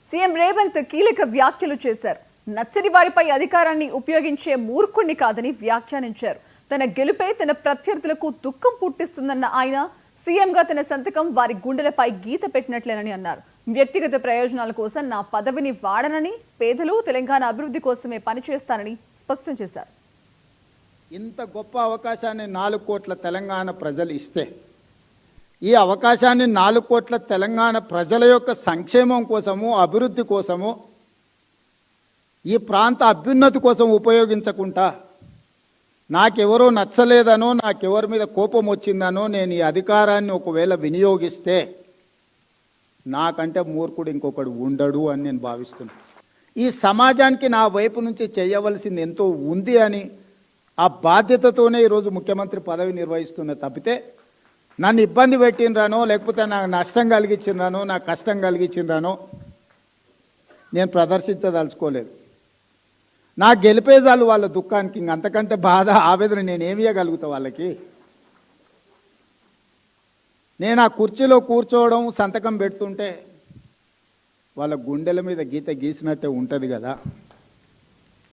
CM Revanth కీలక వ్యాఖ్యలు చేశారు. నచ్చని వారిపై అధికారాన్ని ఉపయోగించే మూర్ఖుణ్ణి కాదని వ్యాఖ్యానించారు. తన గెలుపే తన ప్రత్యర్థులకు దుఃఖం పుట్టిస్తుందన్న ఆయన సీఎంగా తన సంతకం వారి గుండెలపై గీత పెట్టినట్లేనని అన్నారు. వ్యక్తిగత ప్రయోజనాల కోసం నా పదవిని వాడనని, పేదలు తెలంగాణ అభివృద్ధి కోసమే పనిచేస్తానని స్పష్టం చేశారు. ఇంత గొప్ప అవకాశాన్ని 4 కోట్ల తెలంగాణ ప్రజలు ఇస్తే, ఈ అవకాశాన్ని 4 కోట్ల తెలంగాణ ప్రజల యొక్క సంక్షేమం కోసము, అభివృద్ధి కోసము, ఈ ప్రాంత అభ్యున్నతి కోసం ఉపయోగించకుండా నాకెవరో నచ్చలేదనో, నాకెవరి మీద కోపం వచ్చిందనో నేను ఈ అధికారాన్ని ఒకవేళ వినియోగిస్తే నాకంటే మూర్ఖుడు ఇంకొకడు ఉండడు అని నేను భావిస్తున్నాను. ఈ సమాజానికి నా వైపు నుంచి చేయవలసింది ఎంతో ఉంది అని ఆ బాధ్యతతోనే ఈరోజు ముఖ్యమంత్రి పదవి నిర్వహిస్తున్న తప్పితే నన్ను ఇబ్బంది పెట్టినరానో, లేకపోతే నాకు నష్టం కలిగించినరానో, నాకు కష్టం కలిగించినరానో నేను ప్రదర్శించదలుచుకోలేదు. నా గెలిపేజాలు వాళ్ళ దుఃఖానికి, ఇంకంతకంటే బాధ, ఆవేదన నేనేమియగలుగుతా వాళ్ళకి? నేను ఆ కుర్చీలో కూర్చోవడం, సంతకం పెడుతుంటే వాళ్ళ గుండెల మీద గీత గీసినట్టే ఉంటుంది కదా.